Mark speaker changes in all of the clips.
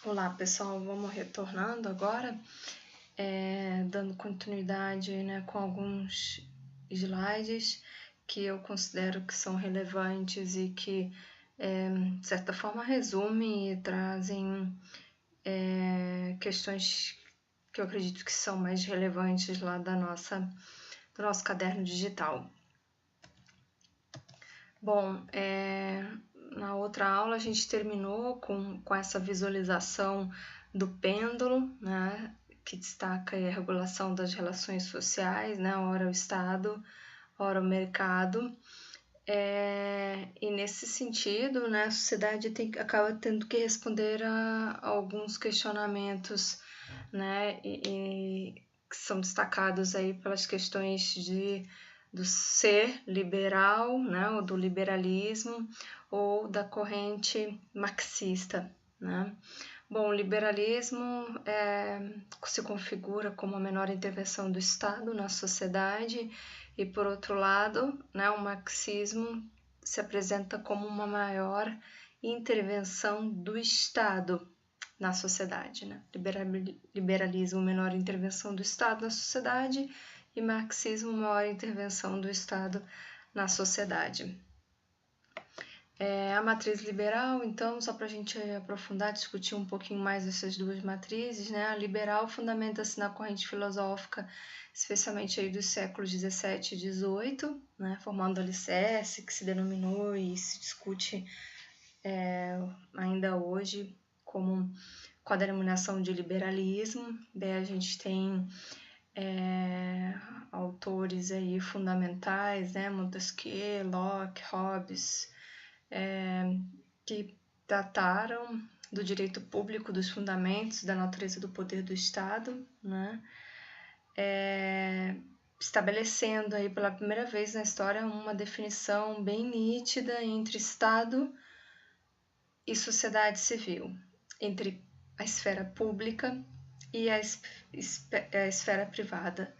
Speaker 1: Olá pessoal, vamos retornando agora, dando continuidade, né, com alguns slides que eu considero que são relevantes e que, de certa forma, resumem e trazem questões que eu acredito que são mais relevantes lá do nosso caderno digital. Bom, na outra aula a gente terminou com essa visualização do pêndulo, né, que destaca a regulação das relações sociais, né, ora o Estado, ora o mercado. E nesse sentido, né, a sociedade acaba tendo que responder a alguns questionamentos, né, e que são destacados aí pelas questões do ser liberal, né, ou do liberalismo, ou da corrente marxista, né. Bom, o liberalismo se configura como a menor intervenção do Estado na sociedade e, por outro lado, né, o marxismo se apresenta como uma maior intervenção do Estado na sociedade, né? Liberalismo, menor intervenção do Estado na sociedade, e marxismo, maior intervenção do Estado na sociedade. A matriz liberal, então, só para a gente aprofundar, discutir um pouquinho mais essas duas matrizes, né? A liberal fundamenta-se na corrente filosófica, especialmente aí dos séculos 17 e 18, né? Formando o alicerce, que se denominou e se discute ainda hoje com a denominação de liberalismo. Daí a gente tem autores aí fundamentais, né? Montesquieu, Locke, Hobbes, que trataram do direito público, dos fundamentos, da natureza do poder do Estado, né? Estabelecendo aí pela primeira vez na história uma definição bem nítida entre Estado e sociedade civil, entre a esfera pública e a esfera privada,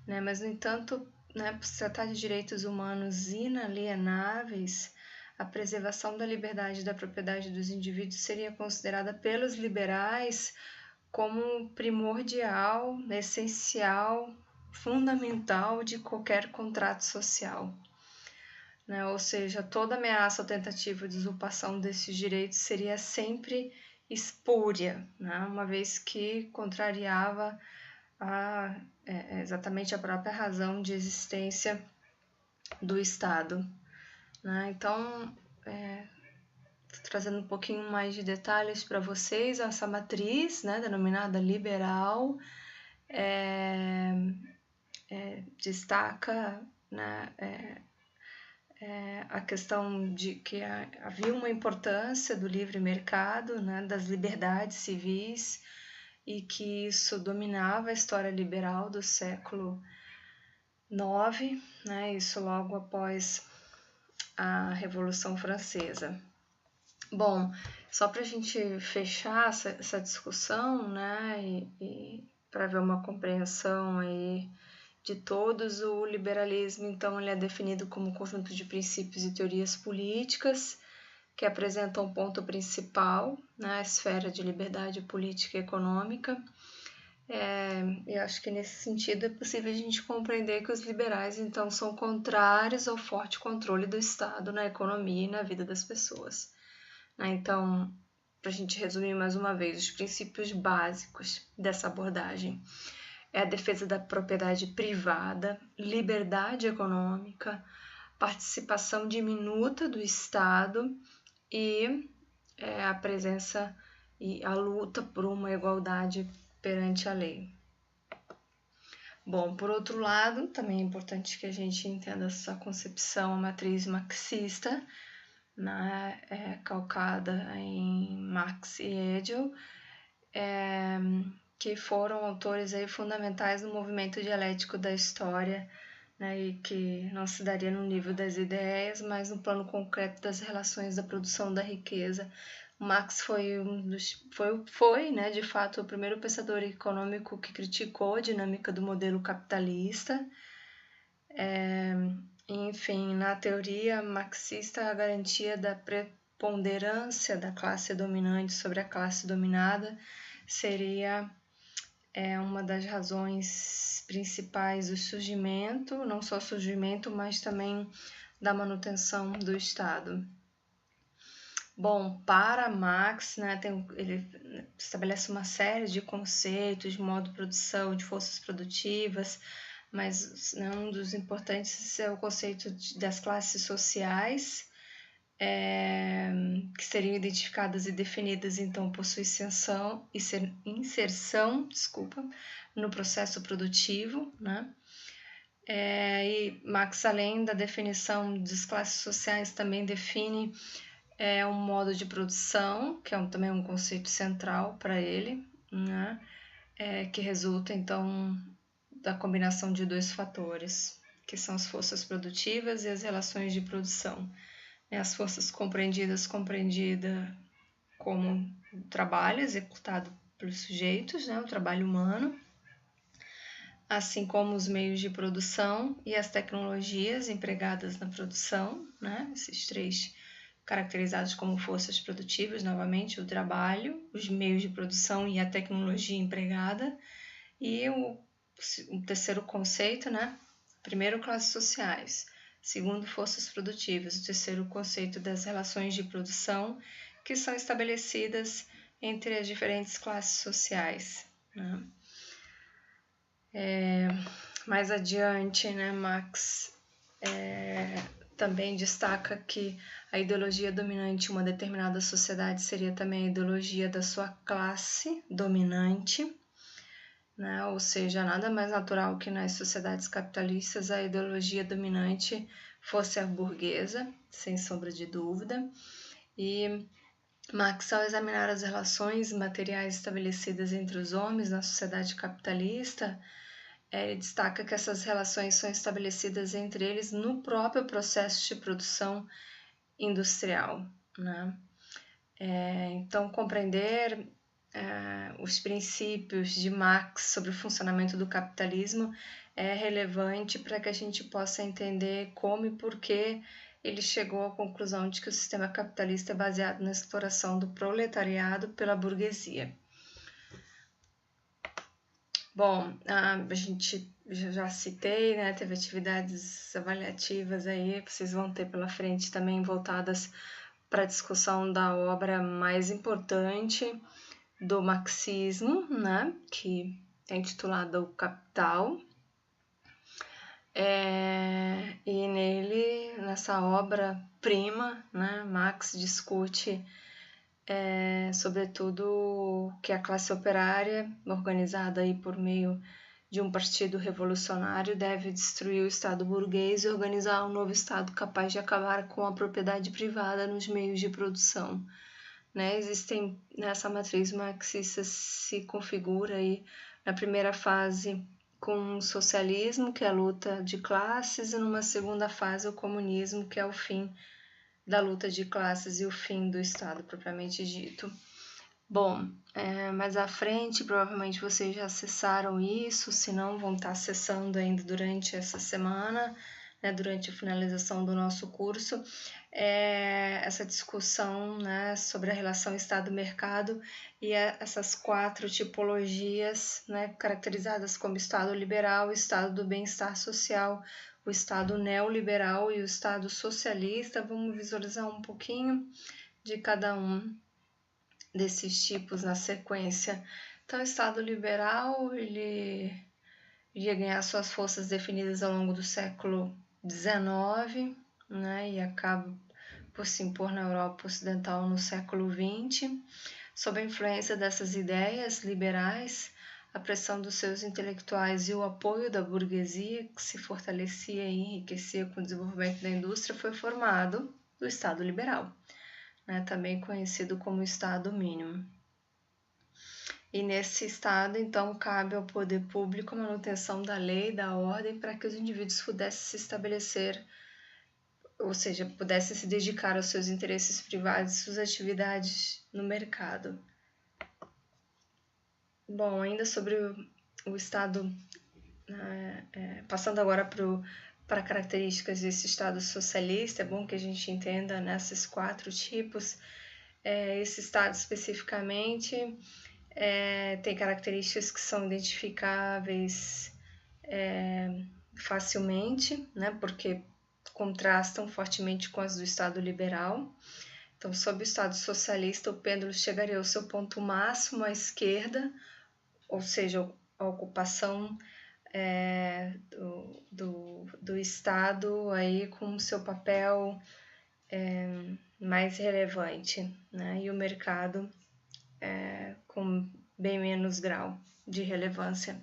Speaker 1: né? Mas, no entanto, né, por se tratar de direitos humanos inalienáveis, a preservação da liberdade e da propriedade dos indivíduos seria considerada pelos liberais como primordial, essencial, fundamental de qualquer contrato social. Né? Ou seja, toda ameaça ou tentativa de usurpação desses direitos seria sempre espúria, né? Uma vez que contrariava exatamente a própria razão de existência do Estado. Né? Então, trazendo um pouquinho mais de detalhes para vocês, essa matriz, né, denominada liberal, destaca, né, a questão de que havia uma importância do livre mercado, né, das liberdades civis, e que isso dominava a história liberal do século IX, né, isso logo após a Revolução Francesa. Bom, só para a gente fechar essa discussão, né, e para ver uma compreensão aí de todos, o liberalismo, então, ele é definido como um conjunto de princípios e teorias políticas que apresentam um ponto principal, né, a esfera de liberdade política e econômica. Eu acho que nesse sentido é possível a gente compreender que os liberais, então, são contrários ao forte controle do Estado na economia e na vida das pessoas. Então, para a gente resumir mais uma vez, os princípios básicos dessa abordagem é a defesa da propriedade privada, liberdade econômica, participação diminuta do Estado e a presença e a luta por uma igualdade perante a lei. Bom, por outro lado, também é importante que a gente entenda essa concepção, a matriz marxista, né, calcada em Marx e Hegel, que foram autores aí fundamentais no movimento dialético da história, né, e que não se daria no nível das ideias, mas no plano concreto das relações da produção da riqueza. Marx foi, né, de fato, o primeiro pensador econômico que criticou a dinâmica do modelo capitalista. Enfim, na teoria marxista, a garantia da preponderância da classe dominante sobre a classe dominada seria uma das razões principais do surgimento, não só surgimento, mas também da manutenção do Estado. Bom, para Marx, né, ele estabelece uma série de conceitos de modo de produção, de forças produtivas, mas um dos importantes é o conceito das classes sociais, que seriam identificadas e definidas, então, por sua inserção no processo produtivo, né? E Marx, além da definição das classes sociais, também define um modo de produção, que é também um conceito central para ele, né? Que resulta, então, da combinação de dois fatores, que são as forças produtivas e as relações de produção. As forças compreendidas como o trabalho executado pelos sujeitos, né? O trabalho humano, assim como os meios de produção e as tecnologias empregadas na produção, né? Esses três caracterizados como forças produtivas, novamente, o trabalho, os meios de produção e a tecnologia empregada. E o terceiro conceito, né? Primeiro, classes sociais. Segundo, forças produtivas. O terceiro conceito das relações de produção que são estabelecidas entre as diferentes classes sociais, né? Mais adiante, né, Marx também destaca que a ideologia dominante em uma determinada sociedade seria também a ideologia da sua classe dominante, né? Ou seja, nada mais natural que nas sociedades capitalistas a ideologia dominante fosse a burguesa, sem sombra de dúvida. E Marx, ao examinar as relações materiais estabelecidas entre os homens na sociedade capitalista, ele destaca que essas relações são estabelecidas entre eles no próprio processo de produção industrial, né? Então, compreender os princípios de Marx sobre o funcionamento do capitalismo é relevante para que a gente possa entender como e por que ele chegou à conclusão de que o sistema capitalista é baseado na exploração do proletariado pela burguesia. Bom, a gente já citei, né? Teve atividades avaliativas aí, vocês vão ter pela frente também voltadas para a discussão da obra mais importante do marxismo, né? Que é intitulada O Capital. E nessa obra-prima, né, Marx discute sobretudo que a classe operária, organizada aí por meio de um partido revolucionário, deve destruir o Estado burguês e organizar um novo Estado capaz de acabar com a propriedade privada nos meios de produção. Né? Existem, nessa matriz marxista se configura aí na primeira fase com o socialismo, que é a luta de classes, e numa segunda fase o comunismo, que é o fim da luta de classes e o fim do Estado propriamente dito. Bom, mais à frente, provavelmente vocês já acessaram isso, se não vão estar acessando ainda durante essa semana, né, durante a finalização do nosso curso, essa discussão, né, sobre a relação Estado-mercado e essas quatro tipologias, né, caracterizadas como Estado liberal, Estado do bem-estar social, o Estado neoliberal e o Estado socialista. Vamos visualizar um pouquinho de cada um desses tipos na sequência. Então, o Estado liberal, ele ia ganhar suas forças definidas ao longo do século XIX, né, e acaba por se impor na Europa Ocidental no século XX. Sob a influência dessas ideias liberais, a pressão dos seus intelectuais e o apoio da burguesia, que se fortalecia e enriquecia com o desenvolvimento da indústria, foi formado o Estado liberal, né, também conhecido como Estado mínimo. E nesse Estado, então, cabe ao poder público a manutenção da lei e da ordem para que os indivíduos pudessem se estabelecer, ou seja, pudessem se dedicar aos seus interesses privados e suas atividades no mercado. Bom, ainda sobre o Estado, passando agora para para características desse Estado socialista, é bom que a gente entenda nesses 4 tipos. Esse Estado especificamente tem características que são identificáveis facilmente, né, porque contrastam fortemente com as do Estado liberal. Então, sob o Estado socialista, o pêndulo chegaria ao seu ponto máximo à esquerda, ou seja, a ocupação do Estado aí com o seu papel mais relevante, né? E o mercado com bem menos grau de relevância.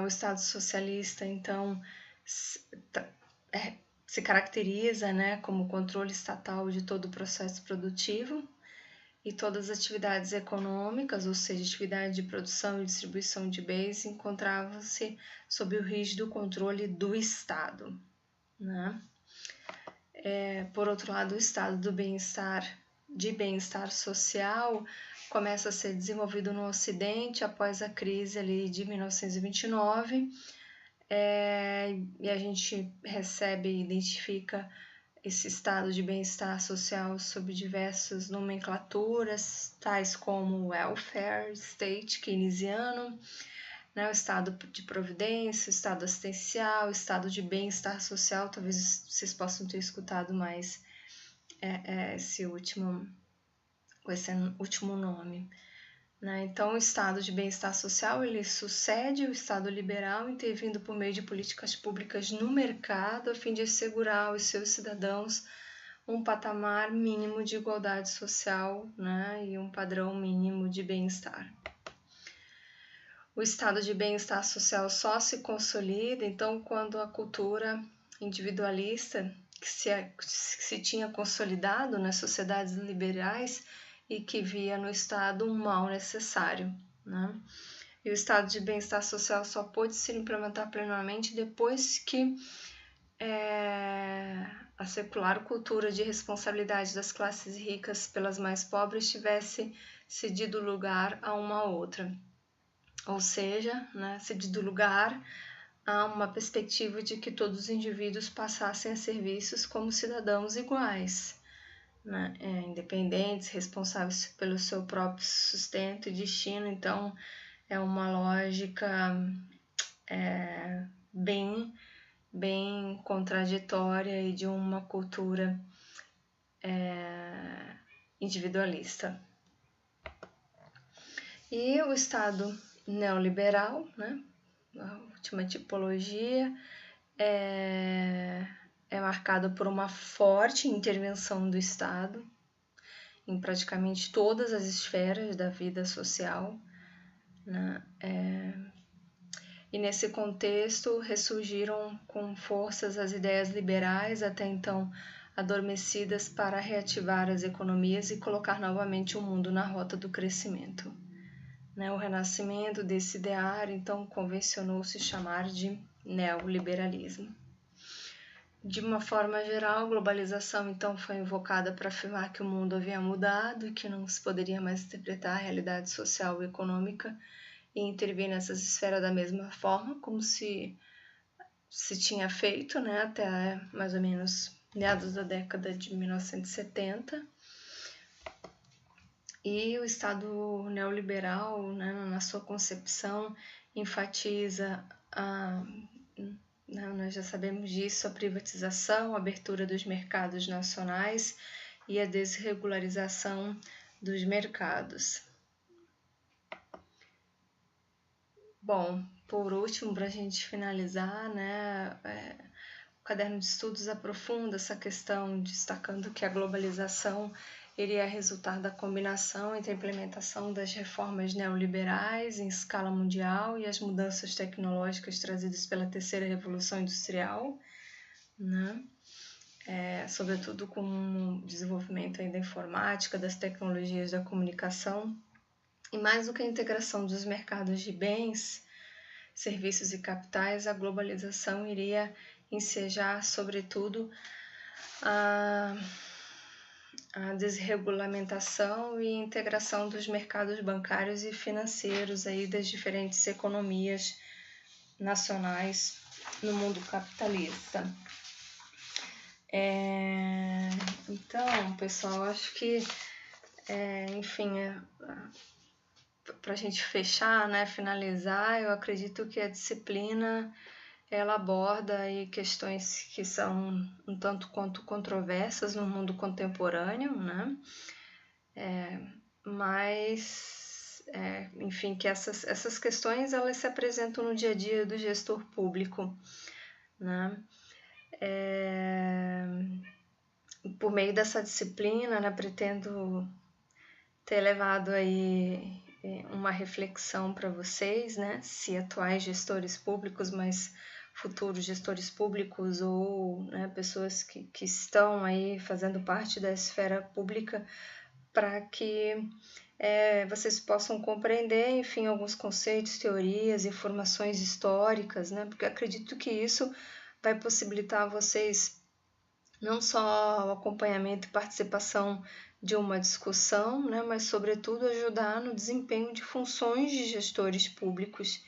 Speaker 1: O Estado socialista, então, se caracteriza, né, como controle estatal de todo o processo produtivo e todas as atividades econômicas, ou seja, atividade de produção e distribuição de bens, encontravam-se sob o rígido controle do Estado, né? Por outro lado, o estado de bem-estar social começa a ser desenvolvido no Ocidente após a crise ali de 1929, e a gente recebe e identifica esse estado de bem-estar social sob diversas nomenclaturas, tais como welfare state keynesiano, né, o estado de providência, o estado assistencial, o estado de bem-estar social. Talvez vocês possam ter escutado mais esse último nome. Né? Então, o estado de bem-estar social ele sucede o estado liberal, intervindo por meio de políticas públicas no mercado a fim de assegurar aos seus cidadãos um patamar mínimo de igualdade social, né? E um padrão mínimo de bem-estar. O estado de bem-estar social só se consolida, então, quando a cultura individualista que se tinha consolidado nas sociedades liberais e que via no Estado um mal necessário, né? E o estado de bem-estar social só pôde se implementar plenamente depois que a secular cultura de responsabilidade das classes ricas pelas mais pobres tivesse cedido lugar a uma outra. Ou seja, né, cedido lugar a uma perspectiva de que todos os indivíduos passassem a ser vistos como cidadãos iguais, né, independentes, responsáveis pelo seu próprio sustento e destino. Então, é uma lógica bem contraditória e de uma cultura individualista. E o Estado neoliberal, né, a última tipologia, é marcado por uma forte intervenção do Estado em praticamente todas as esferas da vida social, né? E nesse contexto ressurgiram com forças as ideias liberais, até então adormecidas, para reativar as economias e colocar novamente o mundo na rota do crescimento. O renascimento desse ideário, então, convencionou-se chamar de neoliberalismo. De uma forma geral, a globalização, então, foi invocada para afirmar que o mundo havia mudado e que não se poderia mais interpretar a realidade social e econômica e intervir nessas esferas da mesma forma como se tinha feito, né, até mais ou menos meados da década de 1970. E o Estado neoliberal, né, na sua concepção, enfatiza nós já sabemos disso, a privatização, a abertura dos mercados nacionais e a desregularização dos mercados. Bom, por último, para a gente finalizar, né, o caderno de estudos aprofunda essa questão, destacando que a globalização iria resultar da combinação entre a implementação das reformas neoliberais em escala mundial e as mudanças tecnológicas trazidas pela terceira revolução industrial, né? Sobretudo com o desenvolvimento da informática, das tecnologias da comunicação, e mais do que a integração dos mercados de bens, serviços e capitais, a globalização iria ensejar, sobretudo, a desregulamentação e integração dos mercados bancários e financeiros aí das diferentes economias nacionais no mundo capitalista. Então, pessoal, acho que, enfim, para a gente fechar, né, finalizar, eu acredito que a disciplina ela aborda aí questões que são um tanto quanto controversas no mundo contemporâneo, né? Mas, enfim, que essas questões elas se apresentam no dia a dia do gestor público, né? Por meio dessa disciplina, né, pretendo ter levado aí uma reflexão para vocês, né? Se atuais gestores públicos, mas futuros gestores públicos ou, né, pessoas que estão aí fazendo parte da esfera pública, para que vocês possam compreender, enfim, alguns conceitos, teorias, informações históricas, né? Porque acredito que isso vai possibilitar a vocês não só o acompanhamento e participação de uma discussão, né, mas, sobretudo, ajudar no desempenho de funções de gestores públicos,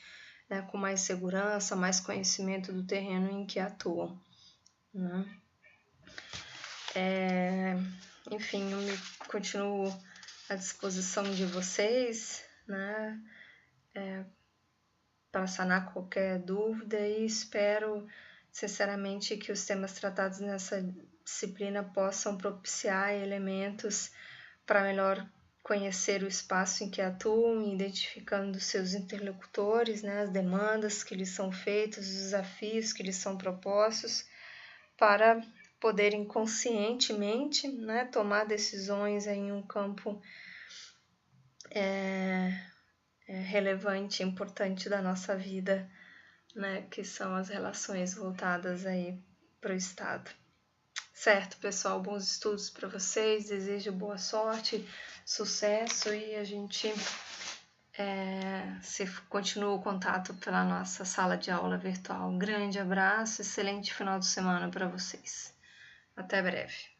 Speaker 1: né, com mais segurança, mais conhecimento do terreno em que atuam, né? Enfim, eu continuo à disposição de vocês, né, para sanar qualquer dúvida e espero, sinceramente, que os temas tratados nessa disciplina possam propiciar elementos para melhor conhecer o espaço em que atuam, identificando seus interlocutores, né, as demandas que lhes são feitas, os desafios que lhes são propostos, para poderem conscientemente, né, tomar decisões em um campo relevante e importante da nossa vida, né, que são as relações voltadas aí para o Estado. Certo, pessoal, bons estudos para vocês, desejo boa sorte, sucesso e a gente se continua o contato pela nossa sala de aula virtual. Um grande abraço, excelente final de semana para vocês. Até breve.